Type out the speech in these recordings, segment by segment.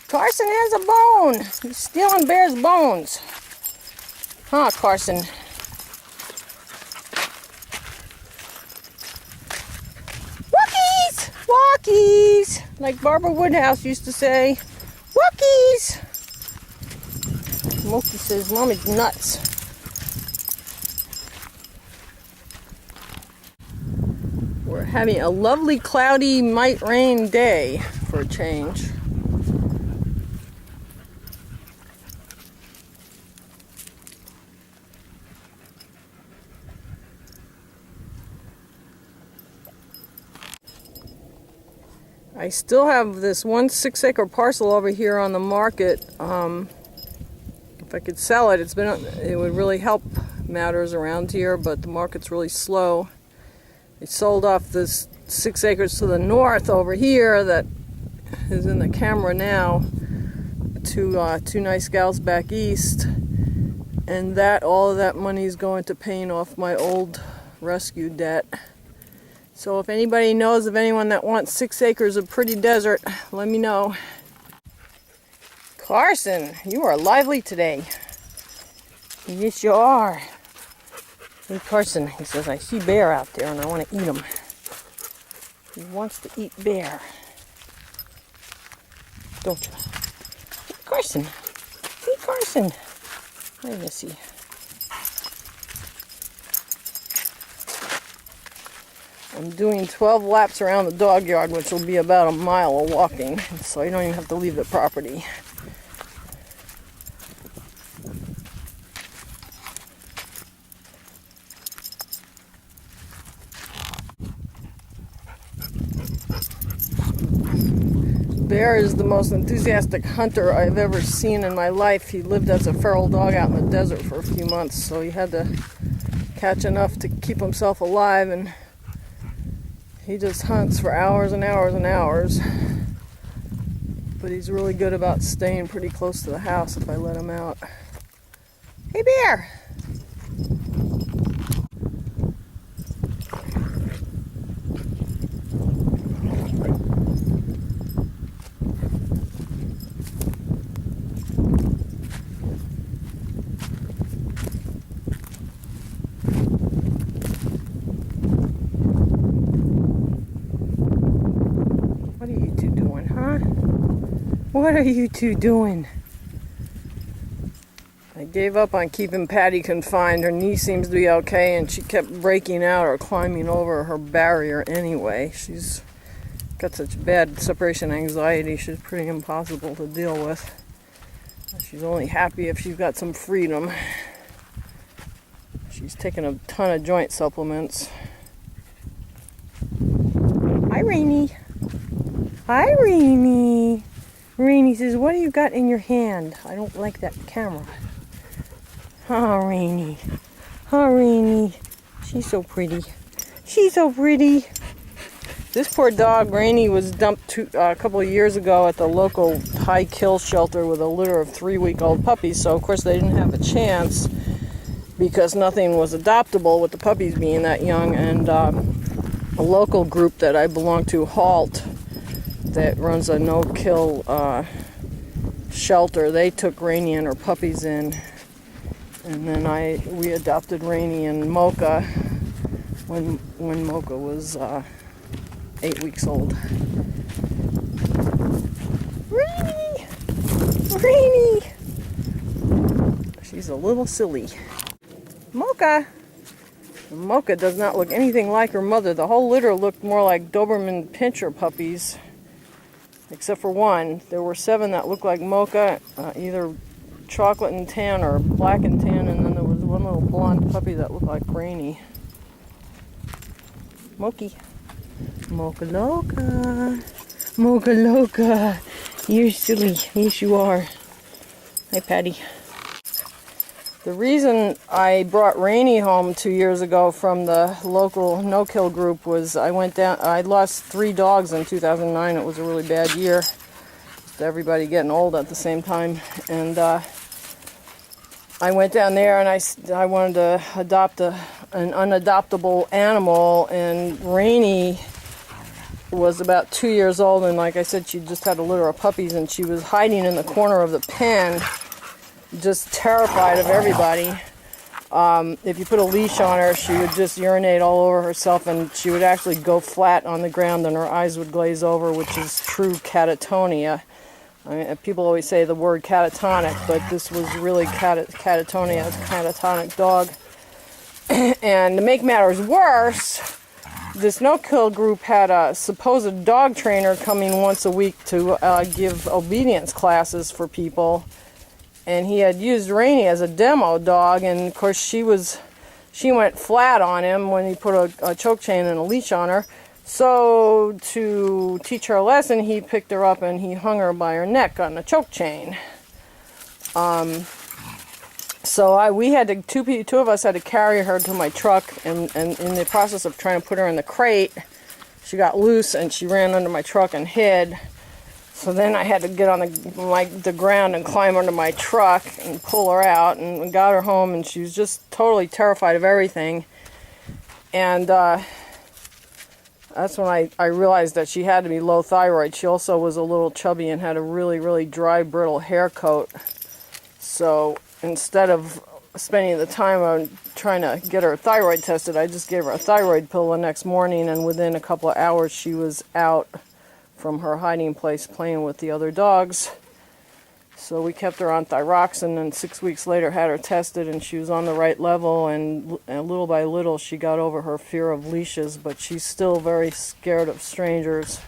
Carson has a bone. He's stealing Bear's bones. Huh, Carson? Wookies! Walkies! Like Barbara Woodhouse used to say. Wookies! Smokey says Mommy's nuts. We're having a lovely, cloudy, might rain day for a change. I still have this 1 6-acre parcel over here on the market. If I could sell it, it would really help matters around here, but the market's really slow. I sold off this 6 acres to the north over here that is in the camera now to two nice gals back east, and all of that money is going to paying off my old rescue debt. So if anybody knows of anyone that wants 6 acres of pretty desert, let me know. Carson, you are lively today. Yes, you are. Hey, Carson, he says, I see Bear out there and I want to eat him. He wants to eat Bear. Don't you? Hey, Carson. Hey, Carson. Hi, Missy. I'm doing 12 laps around the dog yard, which will be about a mile of walking, so I don't even have to leave the property. Bear is the most enthusiastic hunter I've ever seen in my life. He lived as a feral dog out in the desert for a few months, so he had to catch enough to keep himself alive, and he just hunts for hours and hours and hours. But he's really good about staying pretty close to the house if I let him out. Hey, Bear! What are you two doing, huh? What are you two doing? I gave up on keeping Patty confined. Her knee seems to be okay, and she kept breaking out or climbing over her barrier anyway. She's got such bad separation anxiety, she's pretty impossible to deal with. She's only happy if she's got some freedom. She's taking a ton of joint supplements. Hi, Rainy. Hi, Rainy. Rainy says, what do you got in your hand? I don't like that camera. Oh, Rainy. Oh, Rainy. She's so pretty. She's so pretty. This poor dog, Rainy, was dumped a couple of years ago at the local high kill shelter with a litter of 3-week-old puppies. So, of course, they didn't have a chance because nothing was adoptable with the puppies being that young. And a local group that I belong to, HALT, that runs a no-kill shelter, they took Rainy and her puppies in, and then we adopted Rainy and Mocha when Mocha was 8 weeks old. Rainy! Rainy! She's a little silly. Mocha! Mocha does not look anything like her mother. The whole litter looked more like Doberman Pinscher puppies, except for one. There were 7 that looked like Mocha, either chocolate and tan or black and tan, and then there was one little blonde puppy that looked like Rainy. Moki. Mocha Loca. Mocha Loca. You're silly. Yes, you are. Hi, Patty. The reason I brought Rainy home 2 years ago from the local no-kill group was I lost 3 dogs in 2009. It was a really bad year. Just everybody getting old at the same time. And I went down there and I wanted to adopt an unadoptable animal, and Rainy was about 2 years old, and like I said, she just had a litter of puppies, and she was hiding in the corner of the pen, just terrified of everybody. If you put a leash on her, she would just urinate all over herself, and she would actually go flat on the ground, and her eyes would glaze over, which is true catatonia. I mean, people always say the word catatonic, but this was really catatonia. It's a catatonic dog. And to make matters worse, this no-kill group had a supposed dog trainer coming once a week to give obedience classes for people. And he had used Rainy as a demo dog, and of course she went flat on him when he put a choke chain and a leash on her. So to teach her a lesson, he picked her up and he hung her by her neck on a choke chain. So we had to, two of us had to carry her to my truck, and in the process of trying to put her in the crate, she got loose and she ran under my truck and hid. So then I had to get on the ground and climb under my truck and pull her out, and we got her home, and she was just totally terrified of everything. And that's when I realized that she had to be low thyroid. She also was a little chubby and had a really, really dry, brittle hair coat. So instead of spending the time on trying to get her thyroid tested, I just gave her a thyroid pill the next morning, and within a couple of hours she was out from her hiding place playing with the other dogs. So we kept her on thyroxine, and 6 weeks later had her tested, and she was on the right level, and little by little she got over her fear of leashes, but she's still very scared of strangers.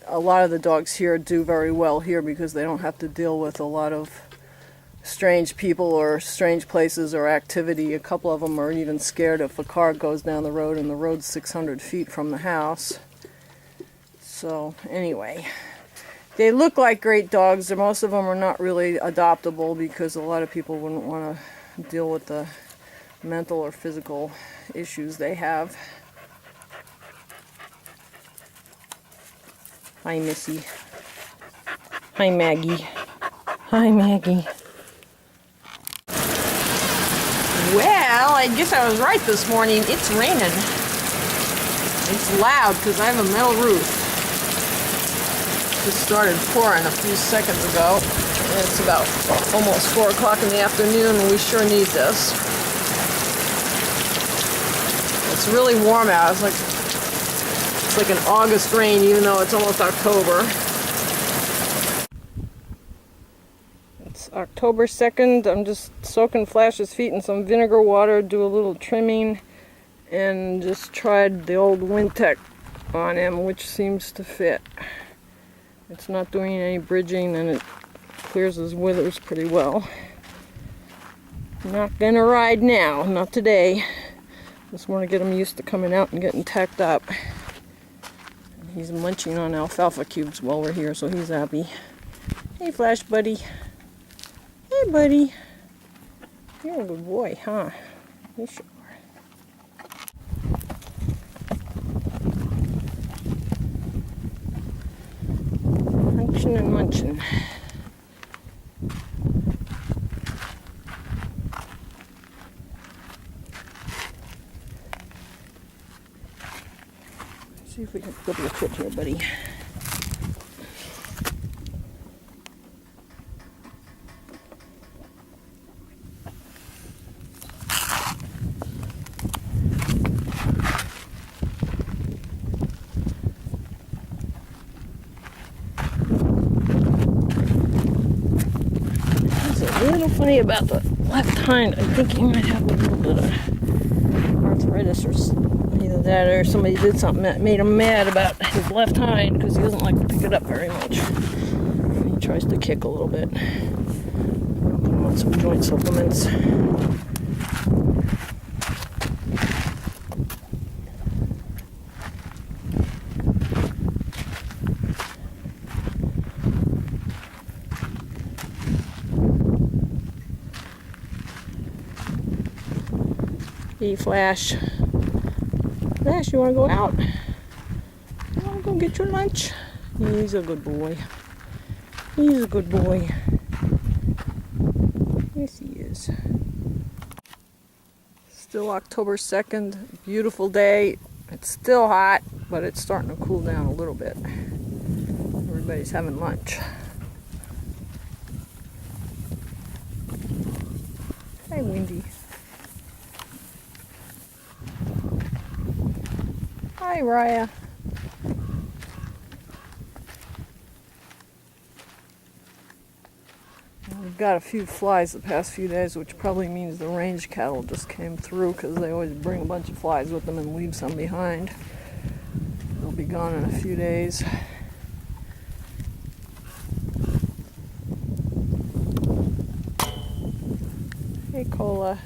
A lot of the dogs here do very well here because they don't have to deal with a lot of strange people or strange places or activity. A couple of them are even scared if a car goes down the road and the road's 600 feet from the house. So anyway, they look like great dogs. Most of them are not really adoptable because a lot of people wouldn't want to deal with the mental or physical issues they have. Hi, Missy. Hi, Maggie. Hi, Maggie. Well, I guess I was right this morning. It's raining. It's loud because I have a metal roof. Just started pouring a few seconds ago. And it's about almost 4 o'clock in the afternoon, and we sure need this. It's really warm out. It's like an August rain, even though it's almost October. It's October 2nd. I'm just soaking Flash's feet in some vinegar water, do a little trimming, and just tried the old Wintec on him, which seems to fit. It's not doing any bridging, and it clears his withers pretty well. Not gonna ride now, not today. Just want to get him used to coming out and getting tacked up. He's munching on alfalfa cubes while we're here, so he's happy. Hey, Flash buddy. Hey, buddy. You're a good boy, huh? You sure are. Munching and munching. See if we can flip your foot here, buddy. It's a little funny about the left hind. I think he might have a little bit of arthritis or either that or somebody did something that made him mad about his left hind because he doesn't like to pick it up very much. And he tries to kick a little bit. I'll put him on some joint supplements. Hey, Flash. Flash, you want to go out? You want to go get your lunch? He's a good boy. He's a good boy. Yes, he is. Still October 2nd. Beautiful day. It's still hot, but it's starting to cool down a little bit. Everybody's having lunch. Hey, Windy. Hi, Raya. We've got a few flies the past few days, which probably means the range cattle just came through because they always bring a bunch of flies with them and leave some behind. They'll be gone in a few days. Hey, Cola.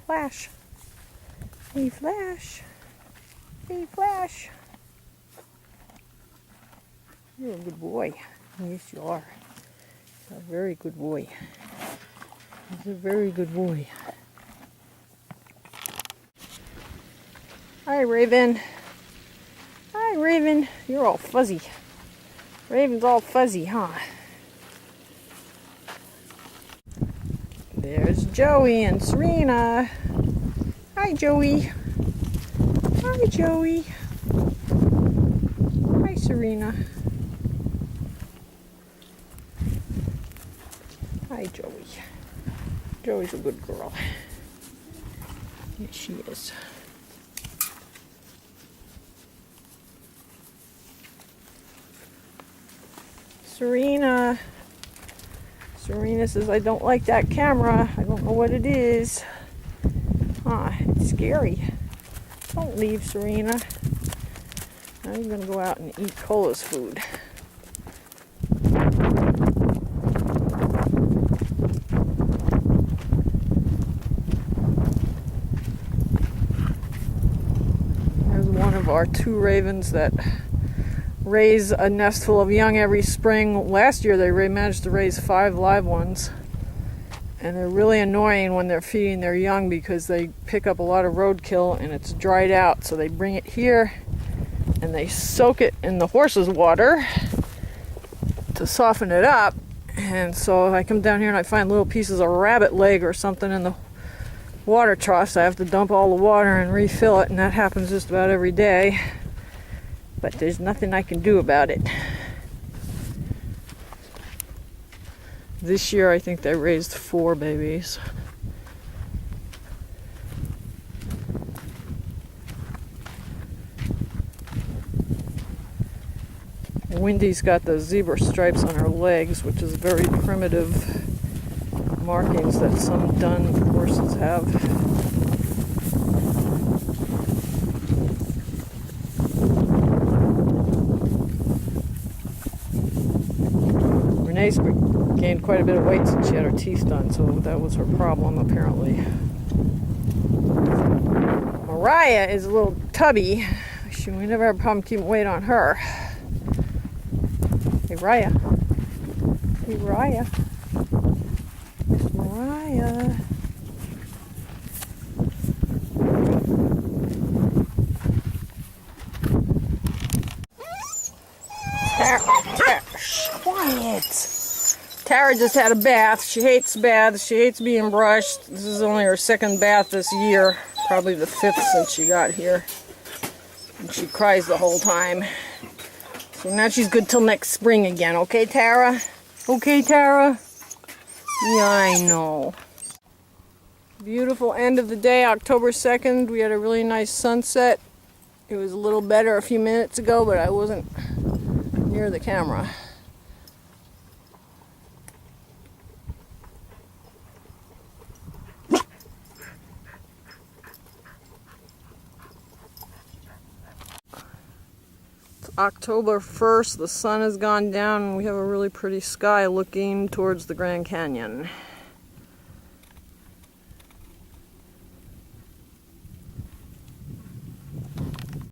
Flash. Hey, Flash. Hey, Flash. You're a good boy. Yes, you are. You're a very good boy. He's a very good boy. Hi, Raven. Hi, Raven. You're all fuzzy. Raven's all fuzzy, huh? There's Joey and Serena. Hi, Joey. Hi, Joey. Hi, Serena. Hi, Joey. Joey's a good girl. Yes, she is. Serena. Serena says, I don't like that camera. I don't know what it is. Ah, it's scary. Don't leave, Serena. Now you're going to go out and eat Cola's food. There's one of our 2 ravens that raise a nest full of young every spring. Last year they managed to raise 5 live ones. And they're really annoying when they're feeding their young because they pick up a lot of roadkill and it's dried out. So they bring it here and they soak it in the horse's water to soften it up. And so I come down here and I find little pieces of rabbit leg or something in the water troughs. I have to dump all the water and refill it, and that happens just about every day. But there's nothing I can do about it. This year I think they raised 4 babies. Windy's got the zebra stripes on her legs, which is very primitive markings that some dun horses have. Renee's gained quite a bit of weight since she had her teeth done, so that was her problem apparently. Mariah is a little tubby. We never had a problem keeping weight on her. Hey, Raya. Hey, Raya. Mariah. Quiet. Tara just had a bath. She hates baths. She hates being brushed. This is only her 2nd bath this year. Probably the 5th since she got here. And she cries the whole time. So now she's good till next spring again. Okay, Tara? Okay, Tara? Yeah, I know. Beautiful end of the day, October 2nd. We had a really nice sunset. It was a little better a few minutes ago, but I wasn't near the camera. It's October 1st, the sun has gone down, and we have a really pretty sky looking towards the Grand Canyon.